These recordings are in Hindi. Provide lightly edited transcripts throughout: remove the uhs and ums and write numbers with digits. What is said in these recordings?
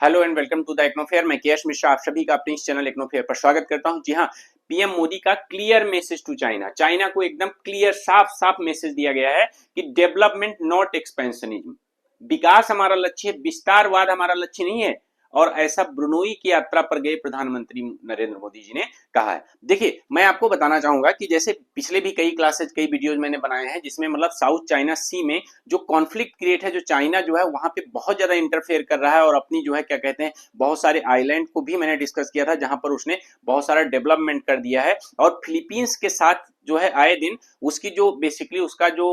Hello and welcome to the IGNOU fair. मैं केएस मिश्रा आप सभी का अपने इस चैनल इग्नोफेयर पर स्वागत करता हूं। जी हां, पीएम मोदी का clear message to China. China को एकदम क्लियर साफ साफ मैसेज दिया गया है कि डेवलपमेंट नॉट एक्सपेंशनिज्म। विकास हमारा लक्ष्य है, विस्तारवाद हमारा लक्ष्य नहीं है। और ऐसा ब्रुनोई की यात्रा पर गए प्रधानमंत्री नरेंद्र मोदी जी ने कहा है। देखिए, मैं आपको बताना चाहूंगा कि जैसे पिछले भी कई क्लासेज कई वीडियोज मैंने बनाए हैं जिसमें मतलब साउथ चाइना सी में जो कॉन्फ्लिक्ट क्रिएट है, जो चाइना जो है वहां पे बहुत ज्यादा इंटरफेयर कर रहा है और अपनी जो है क्या कहते हैं बहुत सारे आइलैंड को भी मैंने डिस्कस किया था जहां पर उसने बहुत सारा डेवलपमेंट कर दिया है। और फिलीपींस के साथ जो है आए दिन उसकी जो बेसिकली उसका जो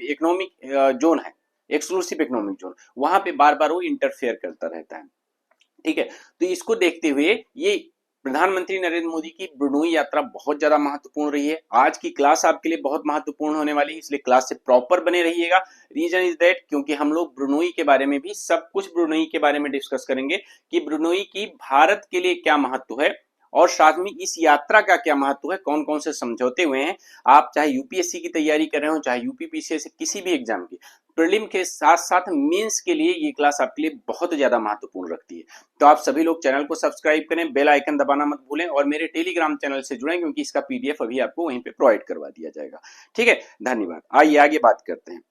इकोनॉमिक जोन है, एक्सक्लूसिव इकोनॉमिक जोन, वहां पे बार बार वो इंटरफेयर करता रहता है। ठीक है, तो इसको देखते हुए ये प्रधानमंत्री नरेंद्र मोदी की ब्रुनोई यात्रा बहुत ज्यादा महत्वपूर्ण रही है। आज की क्लास आपके लिए बहुत महत्वपूर्ण होने वाली है, इसलिए क्लास से प्रॉपर बने रहिएगा। रीजन इज दैट क्योंकि हम लोग ब्रुनोई के बारे में भी सब कुछ ब्रुनोई के बारे में डिस्कस करेंगे कि ब्रुनोई की भारत के लिए क्या महत्व है और साथ में इस यात्रा का क्या महत्व है, कौन कौन से समझौते हुए हैं। आप चाहे यूपीएससी की तैयारी कर रहे हो, चाहे यूपीपीसीएस किसी भी एग्जाम की, प्रीलिम के साथ साथ मेंस के लिए ये क्लास आपके लिए बहुत ज्यादा महत्वपूर्ण रखती है। तो आप सभी लोग चैनल को सब्सक्राइब करें, बेल आइकन दबाना मत भूलें और मेरे टेलीग्राम चैनल से जुड़ें क्योंकि इसका पीडीएफ अभी आपको वहीं पे प्रोवाइड करवा दिया जाएगा। ठीक है, धन्यवाद। आइए आगे बात करते हैं।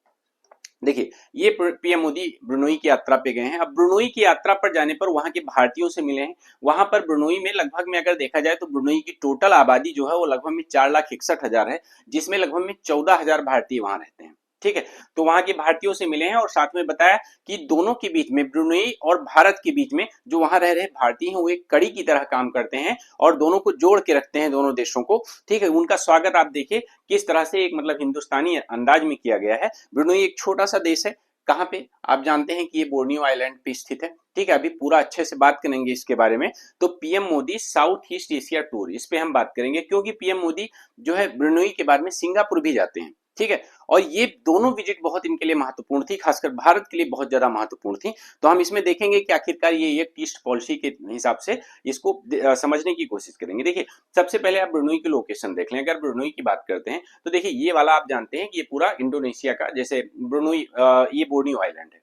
देखिए, ये पीएम मोदी ब्रुनोई की यात्रा पे गए हैं। अब ब्रुनोई की यात्रा पर जाने पर वहां के भारतीयों से मिले हैं। वहां पर ब्रुनोई में लगभग में अगर देखा जाए तो ब्रुनोई की टोटल आबादी जो है वो लगभग में 4,61,000 है, जिसमें लगभग में 14,000 भारतीय वहां रहते हैं। ठीक है, तो वहां के भारतीयों से मिले हैं और साथ में बताया कि दोनों के बीच में, ब्रुनोई और भारत के बीच में जो वहां रह रहे भारतीय हैं वो एक कड़ी की तरह काम करते हैं और दोनों को जोड़ के रखते हैं, दोनों देशों को। ठीक है, उनका स्वागत आप देखिए किस तरह से एक मतलब हिंदुस्तानी अंदाज में किया गया है। ब्रुनोई एक छोटा सा देश है। कहां पे आप जानते हैं कि ये बोर्नियो आइलैंड पे स्थित है। ठीक है, अभी पूरा अच्छे से बात करेंगे इसके बारे में। तो PM Modi south east Asia tour, इस पे हम बात करेंगे क्योंकि पीएम मोदी जो है ब्रुनोई के बाद में सिंगापुर भी जाते हैं। ठीक है, और ये दोनों विजिट बहुत इनके लिए महत्वपूर्ण थी, खासकर भारत के लिए बहुत ज्यादा महत्वपूर्ण थी। तो हम इसमें देखेंगे कि आखिरकार ये एक ईस्ट पॉलिसी के हिसाब से इसको समझने की कोशिश करेंगे। देखिए, सबसे पहले आप ब्रुनोई की लोकेशन देख लें। अगर ब्रुनोई की बात करते हैं तो देखिए ये वाला आप जानते हैं कि ये पूरा इंडोनेशिया का, जैसे ब्रुनोई ये बोर्नियो आइलैंड है।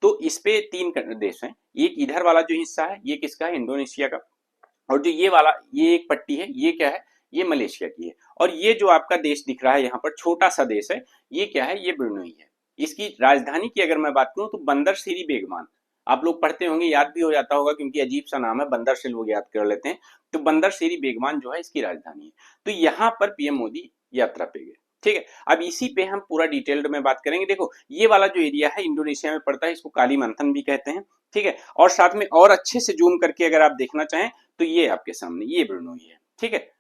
तो इस पे तीन देश हैं। एक इधर वाला जो हिस्सा है ये किसका है, इंडोनेशिया का। और जो ये वाला ये एक पट्टी है ये क्या है, ये मलेशिया की है। और ये जो आपका देश दिख रहा है यहाँ पर छोटा सा देश है, ये क्या है, ये ब्रुनोई है। इसकी राजधानी की अगर मैं बात करूं तो बंदर सिरी बेगमान। आप लोग पढ़ते होंगे, याद भी हो जाता होगा क्योंकि अजीब सा नाम है, बंदर से लोग याद कर लेते हैं। तो बंदर सिरी बेगमान जो है इसकी राजधानी है। तो यहाँ पर पीएम मोदी यात्रा पे गए। ठीक है, अब इसी पे हम पूरा डिटेल्ड में बात करेंगे। देखो, ये वाला जो एरिया है इंडोनेशिया में पड़ता है, इसको कालीमंथन भी कहते हैं। ठीक है, और साथ में और अच्छे से जूम करके अगर आप देखना चाहें तो ये आपके सामने ये ब्रुनोई है। ठीक है,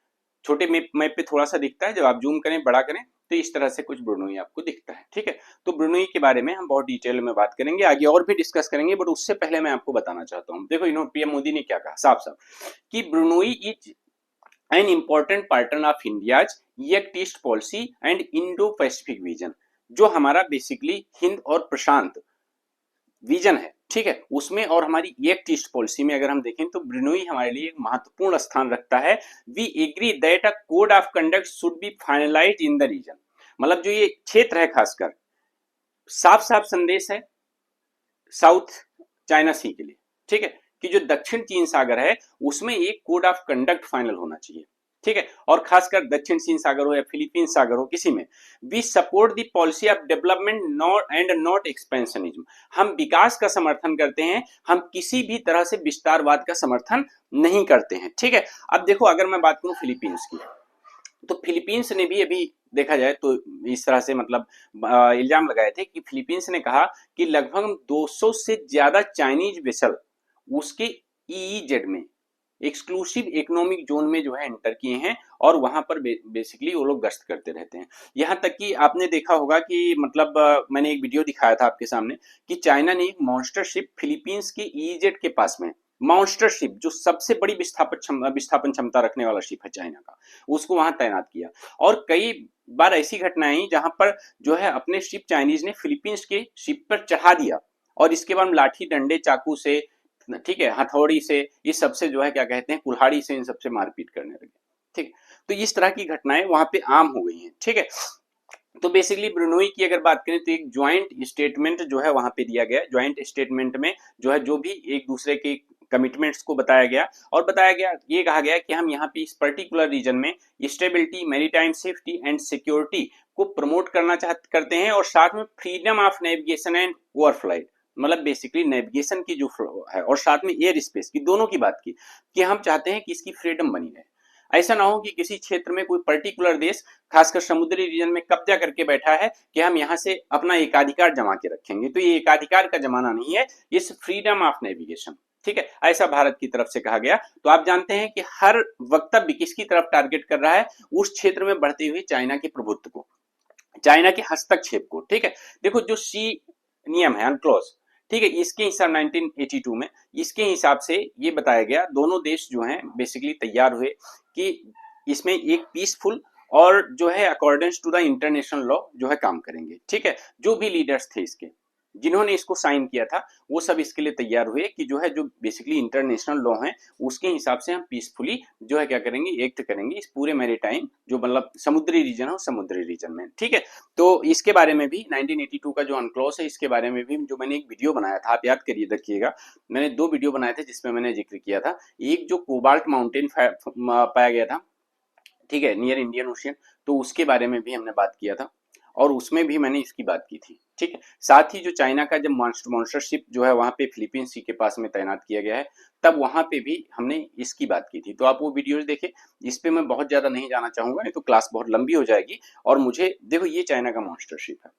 छोटे मैप पे थोड़ा सा दिखता है, जब आप जूम करें बड़ा करें तो इस तरह से कुछ ब्रुनोई आपको दिखता है। ठीक है, तो ब्रुनोई के बारे में हम बहुत डिटेल में बात करेंगे, आगे और भी डिस्कस करेंगे, बट उससे पहले मैं आपको बताना चाहता हूँ। देखो, इन्होंने पीएम मोदी ने क्या कहा साफ साफ कि Brunei is an important partner of India's act east policy and Indo Pacific vision. जो हमारा बेसिकली हिंद और प्रशांत विजन है, ठीक है, उसमें और हमारी एक्ट ईस्ट पॉलिसी में अगर हम देखें तो ब्रुनोई हमारे लिए एक महत्वपूर्ण स्थान रखता है। We agree that a code of conduct should be finalised in the region. मतलब जो ये क्षेत्र है खासकर, साफ साफ संदेश है साउथ चाइना सी के लिए। ठीक है, कि जो दक्षिण चीन सागर है उसमें एक कोड ऑफ कंडक्ट फाइनल होना चाहिए। ठीक है, और खासकर दक्षिण चीन सागर हो या फिलीपींस सागर हो, किसी में we support the policy of development not and not expansionism. हम विकास का समर्थन करते हैं, हम किसी भी तरह से विस्तारवाद का समर्थन नहीं करते हैं। ठीक है, अब देखो अगर मैं बात करूं फिलीपींस की, तो फिलीपींस ने भी अभी देखा जाए तो इस तरह से मतलब इल्जाम लगाए थे कि फिलीपींस ने कहा कि लगभग 200 से ज्यादा चाइनीज वेसल उसके ईईजेड में, एक्सक्लूसिव इकोनॉमिक जोन में जो है एंटर किए हैं और वहां पर बेसिकली वो लोग गश्त करते रहते हैं। यहां तक कि आपने देखा होगा कि मतलब मैंने एक वीडियो दिखाया था आपके सामने कि चाइना ने एक मॉन्स्टर शिप फिलीपींस के ईजेड के पास में, मॉन्स्टर शिप जो सबसे बड़ी विस्थापन क्षमता रखने वाला शिप है चाइना का, उसको वहां तैनात किया। और कई बार ऐसी घटनाएं आई जहां पर जो है अपने शिप चाइनीज ने फिलीपींस के शिप पर चढ़ा दिया और इसके बाद लाठी डंडे चाकू से, ठीक है, हथौड़ी से, इस सबसे जो है क्या कहते हैं कुल्हाड़ी से, इन सबसे मारपीट करने लगे। ठीक, तो इस तरह की घटनाएं वहां पे आम हो गई हैं। ठीक है, तो बेसिकली ब्रुनोई की अगर बात करें तो एक ज्वाइंट स्टेटमेंट जो है वहां पे दिया गया है। ज्वाइंट स्टेटमेंट में जो है जो भी एक दूसरे के कमिटमेंट्स को बताया गया और बताया गया, ये कहा गया कि हम यहाँ पे इस पर्टिकुलर रीजन में stability, maritime safety and security को प्रमोट करते हैं और साथ में freedom of navigation and overflight, मतलब बेसिकली नेविगेशन की जो फ्लो है और साथ में एयर स्पेस की, दोनों की बात की कि हम चाहते हैं कि इसकी फ्रीडम बनी रहे। ऐसा ना हो कि किसी क्षेत्र में कोई पर्टिकुलर देश खासकर समुद्री रीजन में कब्जा करके बैठा है कि हम यहाँ से अपना एकाधिकार जमा के रखेंगे। तो ये एकाधिकार का जमाना नहीं है, इस फ्रीडम ऑफ नेविगेशन, ठीक है, ऐसा भारत की तरफ से कहा गया। तो आप जानते हैं कि हर वक्तव्य किसकी तरफ टारगेट कर रहा है, उस क्षेत्र में बढ़ती हुई चाइना के प्रभुत्व को, चाइना के हस्तक्षेप को, ठीक है। देखो जो सी नियम है अनक्लोज, ठीक है, इसके हिसाब 1982 में इसके हिसाब से ये बताया गया, दोनों देश जो हैं बेसिकली तैयार हुए कि इसमें एक पीसफुल और जो है according to the international law जो है काम करेंगे, ठीक है। जो भी लीडर्स थे इसके, जिन्होंने इसको साइन किया था, वो सब इसके लिए तैयार हुए कि जो है जो बेसिकली इंटरनेशनल लॉ है उसके हिसाब से हम पीसफुली जो है क्या करेंगे, एक्ट करेंगे इस पूरे मैरीटाइम जो मतलब समुद्री रीजन हो, समुद्री रीजन में, ठीक है। तो इसके बारे में भी 1982 का जो अनक्लोज है इसके बारे में भी जो मैंने एक वीडियो बनाया था, आप याद करिए, देखिएगा, मैंने 2 वीडियो बनाए थे जिसमें मैंने जिक्र किया था। एक जो कोबाल्ट माउंटेन पाया गया था, ठीक है, नियर इंडियन ओशियन, तो उसके बारे में भी हमने बात किया था और उसमें भी मैंने इसकी बात की थी, ठीक है। साथ ही जो चाइना का जब मॉन्स्टरशिप जो है वहां पे फिलीपींस सी के पास में तैनात किया गया है, तब वहां पे भी हमने इसकी बात की थी। तो आप वो वीडियोस देखें, इस पे मैं बहुत ज्यादा नहीं जाना चाहूंगा, नहीं तो क्लास बहुत लंबी हो जाएगी। और मुझे देखो, ये चाइना का मॉन्स्टरशिप है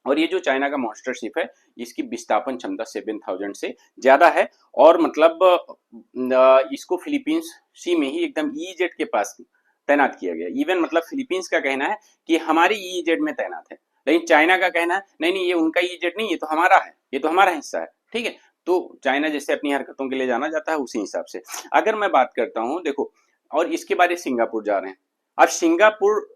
और ये जो चाइना का मॉन्स्टरशिप है इसकी विस्थापन क्षमता 7000 से ज्यादा है और मतलब इसको फिलीपींस सी में ही एकदम ईजेड के पास तैनात किया गया। इवन मतलब फिलीपींस का कहना है कि हमारी ईजेड में तैनात है, लेकिन चाइना का कहना है नहीं नहीं, ये उनका ईजेड नहीं, ये तो हमारा है, ये तो हमारा हिस्सा है, ठीक है। तो चाइना जैसे अपनी हरकतों के लिए जाना जाता है उसी हिसाब से अगर मैं बात करता हूं, देखो, और इसके बाद सिंगापुर जा रहे हैं। अब सिंगापुर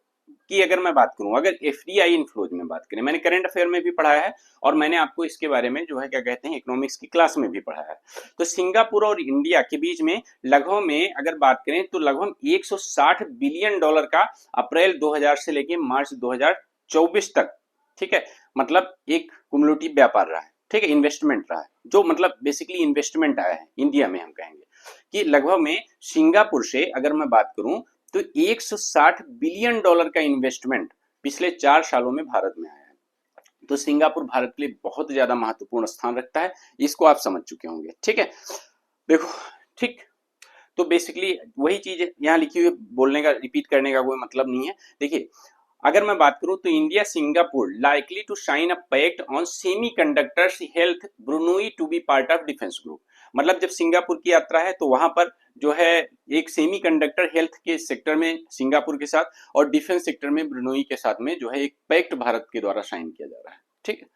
की अगर मैं बात करूं, अगर एफडीआई इन्फ्लोज में बात करें, मैंने करंट अफेयर में भी पढ़ाया है और मैंने आपको इसके बारे में जो है क्या कहते हैं इकोनॉमिक्स की क्लास में भी पढ़ाया है। तो सिंगापुर और इंडिया के बीच में लगभग में अगर बात करें तो लगभग 160 बिलियन डॉलर का अप्रैल 2000 से लेके मार्च 2024 तक, ठीक है, मतलब एक कुमुलेटिव व्यापार रहा है, ठीक है, इन्वेस्टमेंट रहा है, जो मतलब बेसिकली इन्वेस्टमेंट आया है इंडिया में। हम कहेंगे कि लगभग में सिंगापुर से अगर मैं बात करूं तो 160 बिलियन डॉलर का इन्वेस्टमेंट पिछले 4 सालों में भारत में आया है। तो सिंगापुर भारत के लिए बहुत ज्यादा महत्वपूर्ण स्थान रखता है, इसको आप समझ चुके होंगे, ठीक है। देखो, ठीक, तो बेसिकली वही चीज यहाँ लिखी हुई, बोलने का, रिपीट करने का कोई मतलब नहीं है। देखिए, अगर मैं बात करूं तो India Singapore likely to sign a pact on semiconductors health Brunei to be part of defence group. मतलब जब सिंगापुर की यात्रा है तो वहां पर जो है एक सेमीकंडक्टर हेल्थ के सेक्टर में सिंगापुर के साथ और डिफेंस सेक्टर में ब्रुनोई के साथ में जो है एक पैक्ट भारत के द्वारा साइन किया जा रहा है, ठीक है।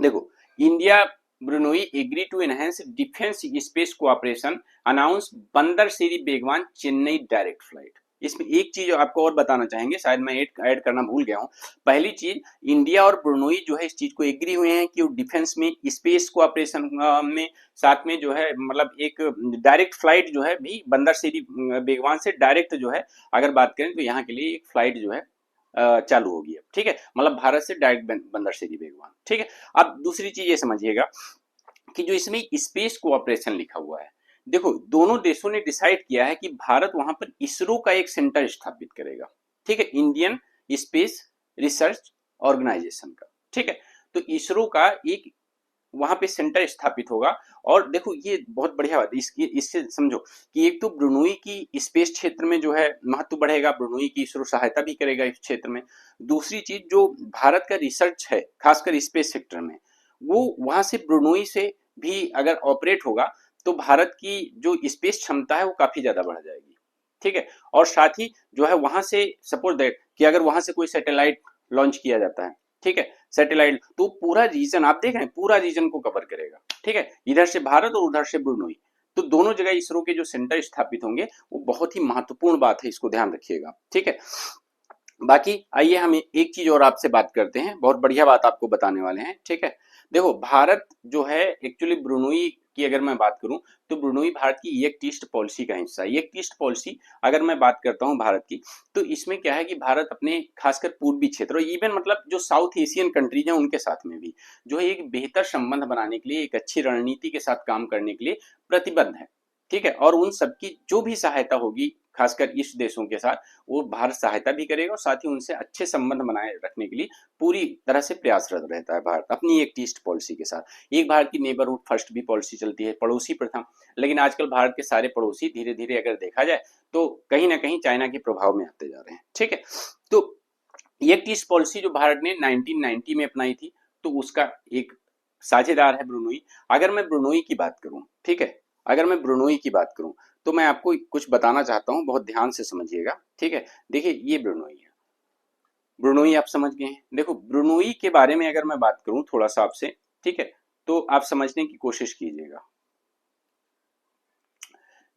देखो, India Brunei agree to enhance defence space cooperation, announce Bandar Seri Begawan Chennai direct flight. इसमें एक चीज आपको और बताना चाहेंगे, शायद मैं ऐड करना भूल गया हूं। पहली चीज, इंडिया और ब्रुनोई जो है इस चीज को एग्री हुए हैं कि वो डिफेंस में स्पेस कोऑपरेशन में साथ में जो है मतलब एक डायरेक्ट फ्लाइट जो है भी बंदर सिरी बेगवान से डायरेक्ट जो है अगर बात करें तो यहाँ के लिए एक फ्लाइट जो है चालू होगी अब, ठीक है, मतलब भारत से डायरेक्ट बंदर सिरी बेगवान, ठीक है। अब दूसरी चीज ये समझिएगा कि जो इसमें स्पेस कोऑपरेशन लिखा हुआ है, देखो दोनों देशों ने डिसाइड किया है कि भारत वहां पर इसरो का एक सेंटर स्थापित करेगा, ठीक है, इंडियन स्पेस रिसर्च ऑर्गेनाइजेशन का, ठीक है। तो इसरो का एक वहां पे सेंटर स्थापित होगा। और देखो ये बहुत बढ़िया बात है, इससे समझो कि एक तो ब्रुनोई की स्पेस क्षेत्र में जो है महत्व बढ़ेगा, ब्रुनोई की इसरो सहायता भी करेगा इस क्षेत्र में। दूसरी चीज, जो भारत का रिसर्च है खासकर स्पेस सेक्टर में, वो वहां से ब्रुनोई से भी अगर ऑपरेट होगा तो भारत की जो स्पेस क्षमता है वो काफी ज्यादा बढ़ जाएगी, ठीक है। और साथ ही जो है वहां से सपोज दैट कि अगर वहां से कोई सैटेलाइट लॉन्च किया जाता है, ठीक है, सैटेलाइट, तो पूरा रीजन आप देख रहे हैं, पूरा रीजन को कवर करेगा, ठीक है, इधर से भारत और उधर से ब्रुनोई, तो दोनों जगह इसरो के जो सेंटर स्थापित होंगे वो बहुत ही महत्वपूर्ण बात है, इसको ध्यान रखिएगा, ठीक है। बाकी आइए हम एक चीज और आपसे बात करते हैं, बहुत बढ़िया बात आपको बताने वाले हैं, ठीक है। देखो भारत जो है एक्चुअली ब्रुनोई की अगर मैं बात करूं तो ब्रुनोई भारत की एक्ट ईस्ट पॉलिसी का हिस्सा है। एक्ट ईस्ट पॉलिसी अगर मैं बात करता हूं भारत की, तो इसमें क्या है कि भारत अपने खासकर पूर्वी क्षेत्र और इवन मतलब जो साउथ एशियन कंट्रीज हैं उनके साथ में भी जो है एक बेहतर संबंध बनाने के लिए, एक अच्छी रणनीति के साथ काम करने के लिए प्रतिबद्ध है। ठीक है, और उन सबकी जो भी सहायता होगी खासकर इस देशों के साथ, वो भारत सहायता भी करेगा और साथ ही उनसे अच्छे संबंध बनाए रखने के लिए पूरी तरह से प्रयासरत रहता है भारत अपनी एक ईस्ट पॉलिसी के साथ। एक भारत की नेबरहुड फर्स्ट भी पॉलिसी चलती है, पड़ोसी प्रथम। लेकिन आजकल भारत के सारे पड़ोसी धीरे धीरे अगर देखा जाए तो कहीं ना कहीं चाइना के प्रभाव में आते जा रहे हैं। ठीक है, तो एक ईस्ट पॉलिसी जो भारत ने 1990 में अपनाई थी, तो उसका एक साझेदार है ब्रुनोई। अगर मैं ब्रुनोई की बात करूं, ठीक है, अगर मैं ब्रुनोई की बात करूं तो मैं आपको कुछ बताना चाहता हूं, बहुत ध्यान से समझिएगा। ठीक है, देखिए ये ब्रुनोई है, ब्रुनोई आप समझ गए हैं। देखो ब्रुनोई के बारे में अगर मैं बात करूं थोड़ा सा आपसे, ठीक है, तो आप समझने की कोशिश कीजिएगा।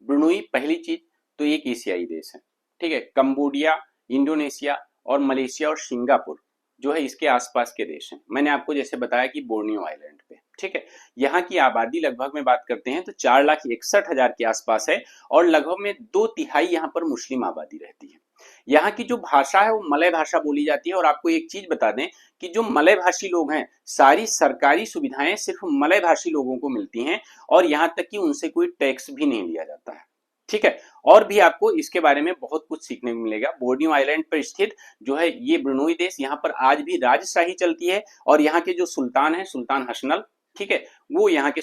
ब्रुनोई पहली चीज तो एक एशियाई देश है। ठीक है, कंबोडिया, इंडोनेशिया और मलेशिया और सिंगापुर जो है इसके आसपास के देश हैं। मैंने आपको जैसे बताया कि बोर्नियो आइलैंड पे, ठीक है, यहाँ की आबादी लगभग में बात करते हैं तो 4,61,000 के आसपास है और लगभग में 2/3 यहाँ पर मुस्लिम आबादी रहती है। यहाँ की जो भाषा है वो मलय भाषा बोली जाती है। और आपको एक चीज बता दें कि जो मलय भाषी लोग हैं, सारी सरकारी सुविधाएं सिर्फ मलय भाषी लोगों को मिलती हैं और यहाँ तक कि उनसे कोई टैक्स भी नहीं लिया जाता है। ठीक है, और भी आपको इसके बारे में बहुत कुछ सीखने को मिलेगा। बोर्नियो आइलैंड पर स्थित जो है ये ब्रुनोई देश, यहाँ पर आज भी राजशाही चलती है और यहाँ के जो सुल्तान है, सुल्तान हसनल, ठीक है, वो यहाँ के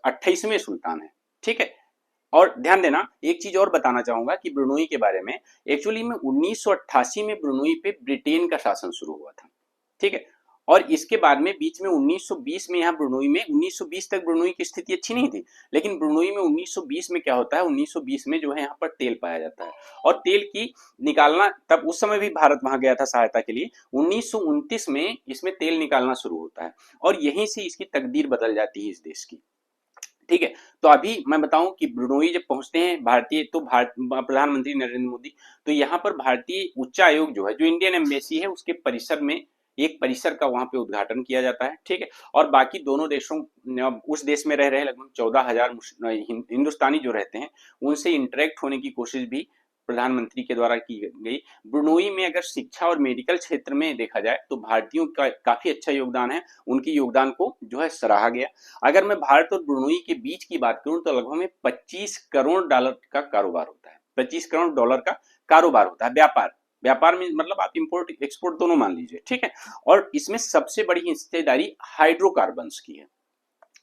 28वें सुल्तान है। ठीक है, और ध्यान देना एक चीज और बताना चाहूंगा कि ब्रुनोई के बारे में, एक्चुअली में 1988 में ब्रुनोई पे ब्रिटेन का शासन शुरू हुआ था। ठीक है, और इसके बाद में बीच में 1920 में यहाँ ब्रुनोई में 1920 तक ब्रुनोई की स्थिति अच्छी नहीं थी। लेकिन ब्रुनोई में 1920 में क्या होता है, 1920 में जो है यहाँ पर तेल पाया जाता है और तेल की निकालना, तब उस समय भी भारत वहां गया था सहायता के लिए। 1929 में इसमें तेल निकालना शुरू होता है और यहीं से इसकी तकदीर बदल जाती है इस देश की। ठीक है, तो अभी मैं बताऊं कि ब्रुनोई जब पहुंचते हैं भारतीय, तो भारत प्रधानमंत्री नरेंद्र मोदी, तो यहाँ पर भारतीय उच्चायोग जो है, जो इंडियन एम्बेसी है, उसके परिसर में एक परिसर का वहां पे उद्घाटन किया जाता है। ठीक है, और बाकी दोनों देशों, उस देश में रह रहे लगभग 14,000 हिंदुस्तानी जो रहते हैं, उनसे इंटरेक्ट होने की कोशिश भी प्रधानमंत्री के द्वारा की गई। ब्रुनोई में अगर शिक्षा और मेडिकल क्षेत्र में देखा जाए तो भारतीयों का काफी अच्छा योगदान है, उनकी योगदान को जो है सराहा गया। अगर मैं भारत और ब्रुनोई के बीच की बात करूं तो लगभग में 25 करोड़ डॉलर का कारोबार होता है। 25 करोड़ डॉलर का कारोबार होता है। व्यापार, व्यापार में मतलब आप इंपोर्ट एक्सपोर्ट दोनों मान लीजिए। ठीक है, और इसमें सबसे बड़ी हिस्सेदारी हाइड्रोकार्बन्स की है,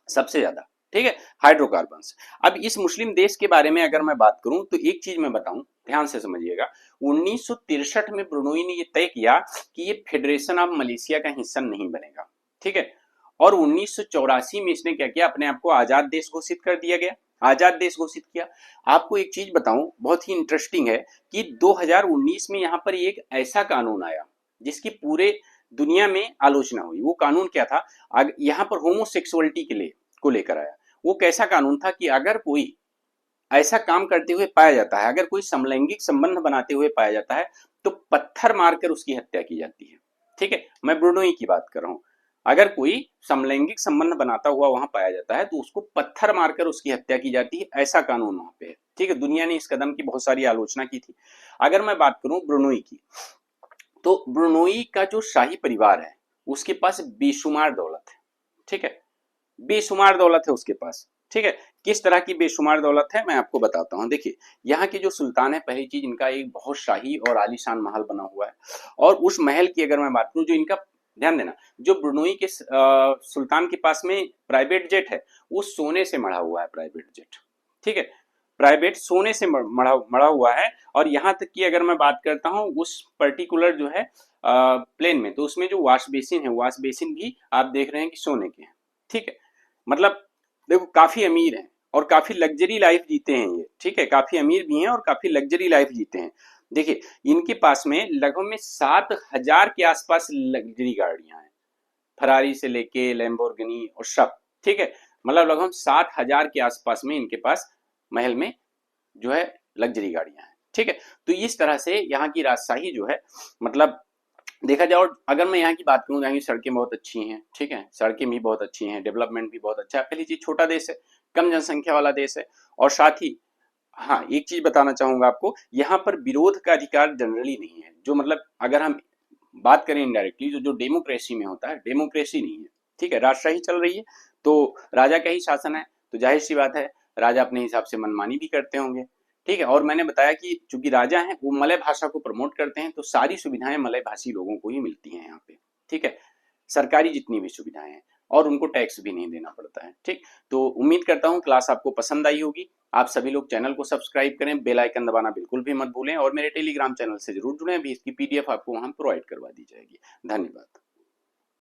सबसे ज्यादा। ठीक है, हाइड्रोकार्बन्स। अब इस मुस्लिम देश के बारे में अगर मैं बात करूं तो एक चीज मैं बताऊं, ध्यान से समझिएगा। 1963 में ब्रुनोई ने यह तय किया कि ये फेडरेशन ऑफ मलेशिया का हिस्सा नहीं बनेगा। ठीक है, और 1984 में इसने क्या किया, अपने आप को आजाद देश घोषित कर दिया गया, आजाद देश घोषित किया। आपको एक चीज बताऊं, बहुत ही इंटरेस्टिंग है कि 2019 में यहाँ पर एक ऐसा कानून आया जिसकी पूरे दुनिया में आलोचना हुई। वो कानून क्या था, यहाँ पर होमोसेक्सुअलिटी के लिए को लेकर आया। वो कैसा कानून था कि अगर कोई ऐसा काम करते हुए पाया जाता है, अगर कोई समलैंगिक संबंध बनाते हुए पाया जाता है, तो पत्थर मारकर उसकी हत्या की जाती है। ठीक है, मैं ब्रुनोई की बात कर रहा हूं। अगर कोई समलैंगिक संबंध बनाता हुआ वहां पाया जाता है तो उसको पत्थर मारकर उसकी हत्या की जाती है, ऐसा कानून वहां पे है। ठीक है, दुनिया ने इस कदम की बहुत सारी आलोचना की थी। अगर मैं बात करूं ब्रुनोई की, तो ब्रुनोई का जो शाही परिवार है उसके पास बेशुमार दौलत है। ठीक है, बेशुमार दौलत है उसके पास। ठीक है, किस तरह की बेशुमार दौलत है मैं आपको बताता हूं। देखिए यहाँ के जो सुल्तान है, पहली चीज इनका एक बहुत शाही और आलीशान महल बना हुआ है। और उस महल की अगर मैं बात करूं, जो इनका, ध्यान देना, जो ब्रुनोई के सुल्तान के पास में प्राइवेट जेट है, वो सोने से मढ़ा हुआ है, प्राइवेट जेट। ठीक है, प्राइवेट सोने से मढ़ा हुआ है। और यहाँ तक कि अगर मैं बात करता हूँ उस पर्टिकुलर जो है प्लेन में, तो उसमें जो वॉश बेसिन है, वॉश बेसिन भी आप देख रहे हैं कि सोने के हैं। ठीक है, मतलब देखो काफी अमीर हैं और काफी लग्जरी लाइफ जीते हैं ये। ठीक है, काफी अमीर भी हैं और काफी लग्जरी लाइफ जीते हैं। देखिए इनके पास में लगभग में 7,000 के आसपास लग्जरी गाड़ियां हैं, फरारी से लेके लैम्बोर्गिनी और सब। ठीक है, मतलब लगभग 7,000 के आसपास में इनके पास महल में जो है लग्जरी गाड़ियां हैं। ठीक है, तो इस तरह से यहाँ की राजशाही जो है, मतलब देखा जाए, और अगर मैं यहाँ की बात करूँ, यहाँ की सड़कें बहुत अच्छी हैं, ठीक है, सड़कें भी बहुत अच्छी हैं, डेवलपमेंट भी बहुत अच्छा है। पहली चीज, छोटा देश है, कम जनसंख्या वाला देश है, और साथ ही हाँ, एक चीज बताना चाहूंगा आपको, यहाँ पर विरोध का अधिकार जनरली नहीं है। जो मतलब अगर हम बात करें इनडायरेक्टली, जो डेमोक्रेसी में होता है, डेमोक्रेसी नहीं है, ठीक है, राजशाही चल रही है, तो राजा का ही शासन है, तो जाहिर सी बात है राजा अपने हिसाब से मनमानी भी करते होंगे, ठीक है। और मैंने बताया कि चूंकि राजा हैं, वो मलय भाषा को प्रमोट करते हैं, तो सारी सुविधाएं मलय भाषी लोगों को ही मिलती हैं यहाँ पे, ठीक है, सरकारी जितनी भी सुविधाएं हैं, और उनको टैक्स भी नहीं देना पड़ता है, ठीक। तो उम्मीद करता हूँ क्लास आपको पसंद आई होगी। आप सभी लोग चैनल को सब्सक्राइब करें, बेल आइकन दबाना बिल्कुल भी मत भूलें, और मेरे टेलीग्राम चैनल से जरूर जुड़ें, अभी इसकी पीडीएफ आपको वहां प्रोवाइड करवा दी जाएगी। धन्यवाद।